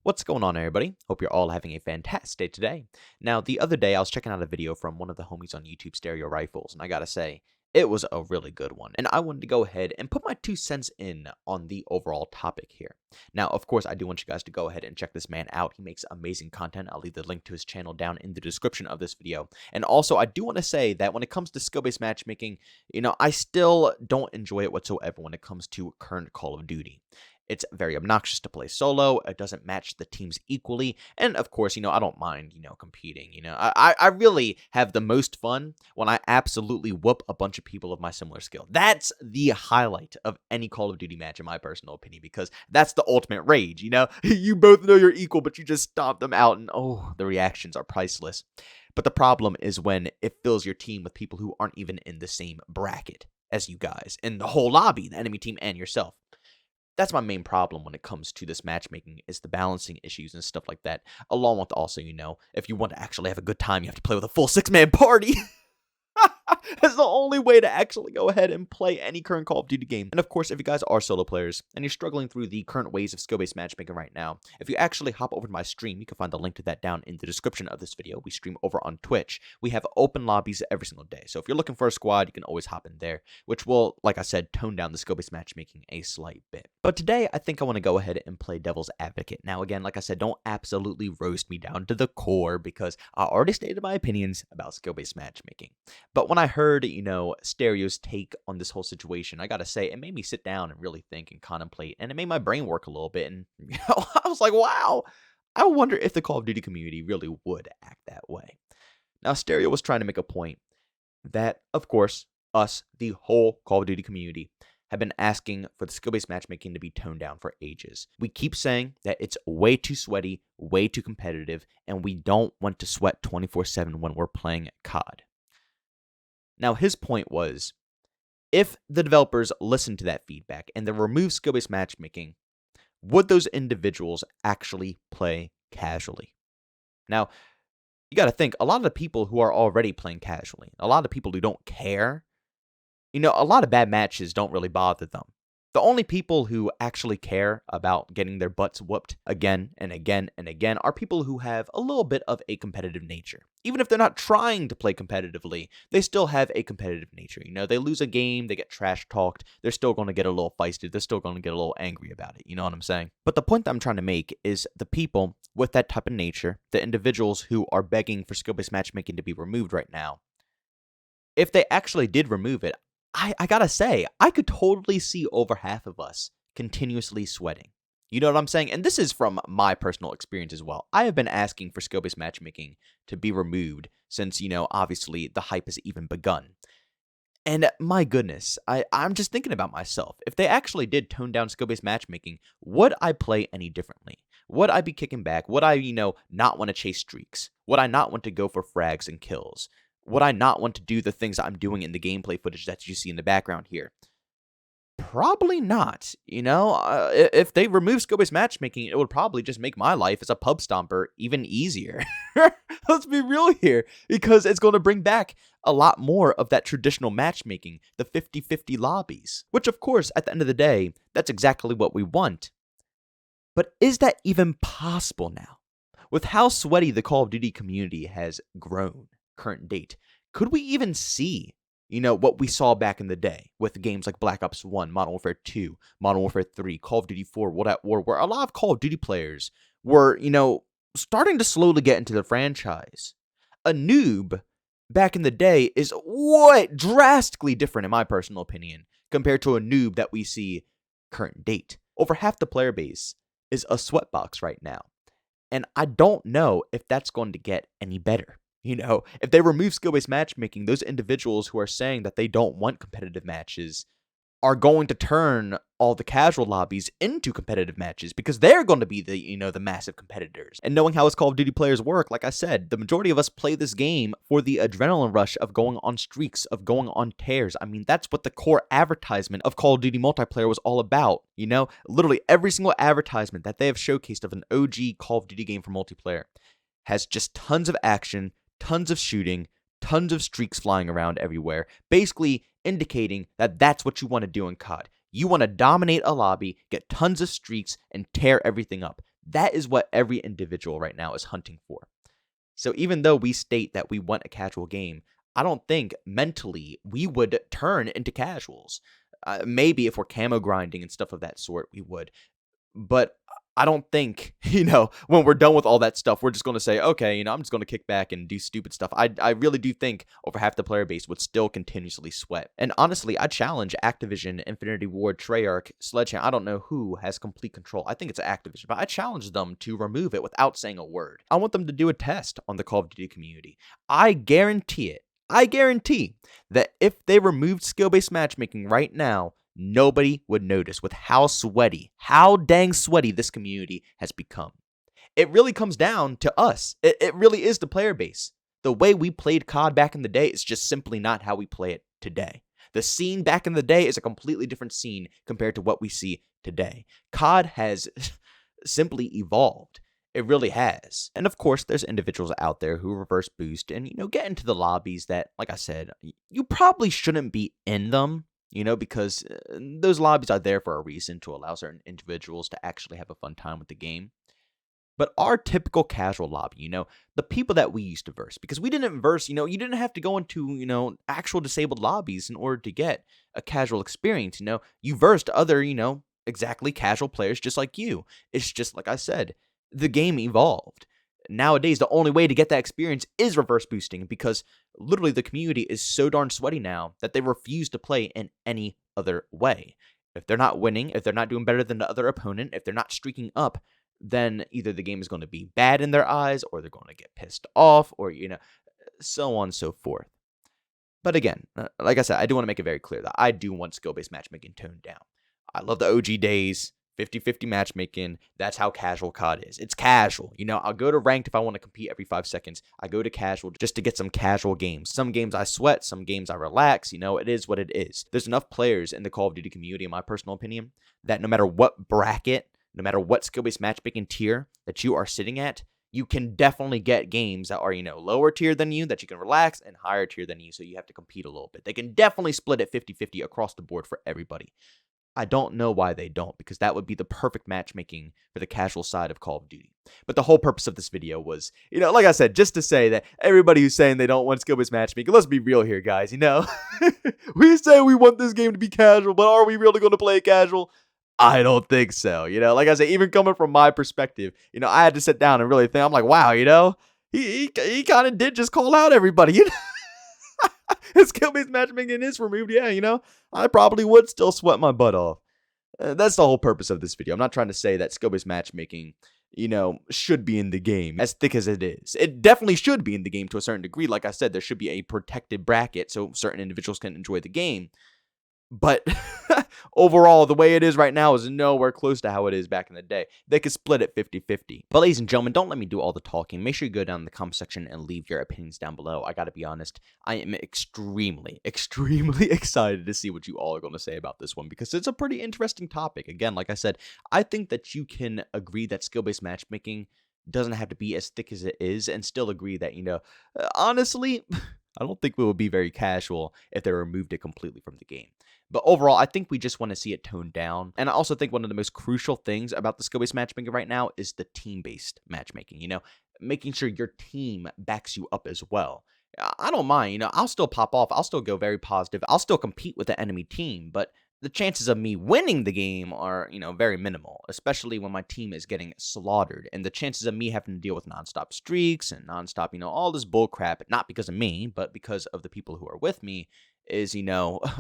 What's going on, everybody? Hope you're all having a fantastic day today. Now, the other day, I was checking out a video from one of the homies on YouTube, Stereo Rifles, and I gotta say, it was a really good one. And I wanted to go ahead and put my 2 cents in on the overall topic here. Now, of course, I do want you guys to go ahead and check this man out. He makes amazing content. I'll leave the link to his channel down in the description of this video. And also, I do want to say that when it comes to skill-based matchmaking, I still don't enjoy it whatsoever when it comes to current Call of Duty. It's very obnoxious to play solo. It doesn't match the teams equally. And of course, I don't mind, competing. I really have the most fun when I absolutely whoop a bunch of people of my similar skill. That's the highlight of any Call of Duty match, in my personal opinion, because that's the ultimate rage. You both know you're equal, but you just stomp them out, and the reactions are priceless. But the problem is when it fills your team with people who aren't even in the same bracket as you guys, in the whole lobby, the enemy team and yourself. That's my main problem when it comes to this matchmaking, is the balancing issues and stuff like that. Along with also, if you want to actually have a good time, you have to play with a full 6-man party. That's the only way to actually go ahead and play any current Call of Duty game. And of course, if you guys are solo players and you're struggling through the current ways of skill-based matchmaking right now, if you actually hop over to my stream, you can find the link to that down in the description of this video. We stream over on Twitch. We have open lobbies every single day. So if you're looking for a squad, you can always hop in there, which will, like I said, tone down the skill-based matchmaking a slight bit. But today, I think I want to go ahead and play devil's advocate. Now, again, like I said, don't absolutely roast me down to the core, because I already stated my opinions about skill-based matchmaking. But when I heard, Stereo's take on this whole situation, I gotta say, it made me sit down and really think and contemplate, and it made my brain work a little bit, and I was like, wow, I wonder if the Call of Duty community really would act that way. Now, Stereo was trying to make a point that, of course, us, the whole Call of Duty community, have been asking for the skill-based matchmaking to be toned down for ages. We keep saying that it's way too sweaty, way too competitive, and we don't want to sweat 24/7 when we're playing COD. Now, his point was, if the developers listen to that feedback and they remove skill-based matchmaking, would those individuals actually play casually? Now, you got to think, a lot of the people who are already playing casually, a lot of people who don't care, a lot of bad matches don't really bother them. The only people who actually care about getting their butts whooped again and again and again are people who have a little bit of a competitive nature. Even if they're not trying to play competitively, they still have a competitive nature. They lose a game, they get trash talked, they're still going to get a little feisty, they're still going to get a little angry about it. You know what I'm saying? But the point that I'm trying to make is the people with that type of nature, the individuals who are begging for skill-based matchmaking to be removed right now, if they actually did remove it, I gotta say, I could totally see over half of us continuously sweating. You know what I'm saying? And this is from my personal experience as well. I have been asking for skill-based matchmaking to be removed since, obviously the hype has even begun. And my goodness, I'm just thinking about myself. If they actually did tone down skill-based matchmaking, would I play any differently? Would I be kicking back? Would I, not want to chase streaks? Would I not want to go for frags and kills? Would I not want to do the things I'm doing in the gameplay footage that you see in the background here? Probably not. If they remove skill-based matchmaking, it would probably just make my life as a pub stomper even easier. Let's be real here, because it's going to bring back a lot more of that traditional matchmaking, the 50-50 lobbies, which of course, at the end of the day, that's exactly what we want. But is that even possible now? With how sweaty the Call of Duty community has grown, current date, could we even see, what we saw back in the day with games like Black Ops 1, Modern Warfare 2, Modern Warfare 3, Call of Duty 4, World at War, where a lot of Call of Duty players were, starting to slowly get into the franchise? A noob back in the day is what drastically different, in my personal opinion, compared to a noob that we see current date. Over half the player base is a sweatbox right now. And I don't know if that's going to get any better. If they remove skill-based matchmaking, those individuals who are saying that they don't want competitive matches are going to turn all the casual lobbies into competitive matches, because they're going to be the massive competitors. And knowing how us Call of Duty players work, like I said, the majority of us play this game for the adrenaline rush of going on streaks, of going on tears. I mean, that's what the core advertisement of Call of Duty multiplayer was all about. Literally every single advertisement that they have showcased of an OG Call of Duty game for multiplayer has just tons of action, tons of shooting, tons of streaks flying around everywhere, basically indicating that that's what you want to do in COD. You want to dominate a lobby, get tons of streaks, and tear everything up. That is what every individual right now is hunting for. So even though we state that we want a casual game, I don't think mentally we would turn into casuals. Maybe if we're camo grinding and stuff of that sort, we would. But I don't think, when we're done with all that stuff, we're just going to say, okay, I'm just going to kick back and do stupid stuff. I really do think over half the player base would still continuously sweat. And honestly, I challenge Activision, Infinity Ward, Treyarch, Sledgehammer. I don't know who has complete control. I think it's Activision, but I challenge them to remove it without saying a word. I want them to do a test on the Call of Duty community. I guarantee that if they removed skill-based matchmaking right now, nobody would notice with how dang sweaty this community has become. It really comes down to us. It really is the player base. The way we played COD back in the day is just simply not how we play it today. The scene back in the day is a completely different scene compared to what we see today. COD has simply evolved. It really has. And of course, there's individuals out there who reverse boost and, get into the lobbies that, like I said, you probably shouldn't be in them. Because those lobbies are there for a reason, to allow certain individuals to actually have a fun time with the game. But our typical casual lobby, the people that we used to verse, because we didn't verse, you didn't have to go into, actual disabled lobbies in order to get a casual experience. You versed other, exactly casual players just like you. It's just like I said, the game evolved. Nowadays, the only way to get that experience is reverse boosting, because literally the community is so darn sweaty now that they refuse to play in any other way. If they're not winning, if they're not doing better than the other opponent, if they're not streaking up, then either the game is going to be bad in their eyes, or they're going to get pissed off, or, so on and so forth. But again, like I said, I do want to make it very clear that I do want skill-based matchmaking toned down. I love the OG days. 50-50 matchmaking, that's how casual COD is. It's casual. I'll go to ranked if I want to compete every 5 seconds. I go to casual just to get some casual games. Some games I sweat, some games I relax. It is what it is. There's enough players in the Call of Duty community, in my personal opinion, that no matter what bracket, no matter what skill-based matchmaking tier that you are sitting at, you can definitely get games that are, lower tier than you, that you can relax, and higher tier than you, so you have to compete a little bit. They can definitely split it 50-50 across the board for everybody. I don't know why they don't, because that would be the perfect matchmaking for the casual side of Call of Duty. But the whole purpose of this video was, like I said, just to say that everybody who's saying they don't want skill-based matchmaking, let's be real here, guys, We say we want this game to be casual, but are we really going to play it casual? I don't think so, like I said, even coming from my perspective, I had to sit down and really think. I'm like, wow, he kind of did just call out everybody, If skill-based matchmaking is removed, yeah, I probably would still sweat my butt off. That's the whole purpose of this video. I'm not trying to say that skill-based matchmaking, should be in the game as thick as it is. It definitely should be in the game to a certain degree. Like I said, there should be a protected bracket so certain individuals can enjoy the game. But overall, the way it is right now is nowhere close to how it is back in the day. They could split it 50-50. But ladies and gentlemen, don't let me do all the talking. Make sure you go down in the comment section and leave your opinions down below. I gotta be honest, I am extremely excited to see what you all are going to say about this one, because it's a pretty interesting topic. Again, like I said, I think that you can agree that skill-based matchmaking doesn't have to be as thick as it is, and still agree that, honestly, I don't think we would be very casual if they removed it completely from the game. But overall, I think we just want to see it toned down. And I also think one of the most crucial things about the skill-based matchmaking right now is the team-based matchmaking, making sure your team backs you up as well. I don't mind, I'll still pop off. I'll still go very positive. I'll still compete with the enemy team, but the chances of me winning the game are, very minimal, especially when my team is getting slaughtered. And the chances of me having to deal with nonstop streaks and nonstop, all this bull crap, not because of me, but because of the people who are with me, is,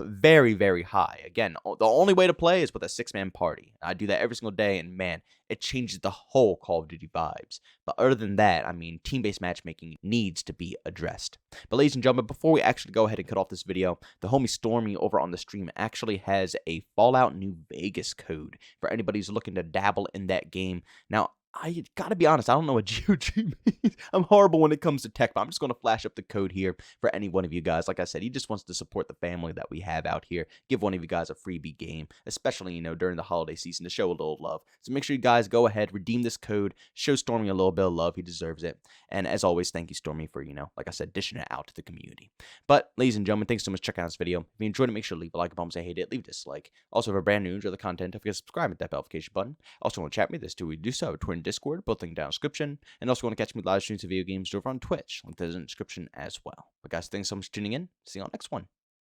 very, very high. Again, the only way to play is with a 6-man party. I do that every single day, and man, it changes the whole Call of Duty vibes. But other than that, team-based matchmaking needs to be addressed. But ladies and gentlemen, before we actually go ahead and cut off this video, the homie Stormy over on the stream actually has a Fallout New Vegas code for anybody who's looking to dabble in that game. Now, I gotta be honest, I don't know what GOG means. I'm horrible when it comes to tech, but I'm just gonna flash up the code here for any one of you guys. Like I said, he just wants to support the family that we have out here. Give one of you guys a freebie game, especially, during the holiday season, to show a little love. So make sure you guys go ahead, redeem this code, show Stormy a little bit of love. He deserves it. And as always, thank you, Stormy, for, like I said, dishing it out to the community. But, ladies and gentlemen, thanks so much for checking out this video. If you enjoyed it, make sure to leave a like, if you hate it, leave a dislike. Also, if you're brand new, enjoy the content, don't forget to subscribe and hit that notification button. Also, want to chat with me, this too, we do so, Twitter and Discord, both linked down in the description. And also want to catch me live streams of video games over on Twitch, linked in the description as well. But guys, thanks so much for tuning in. See you on the next one.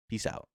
Peace out.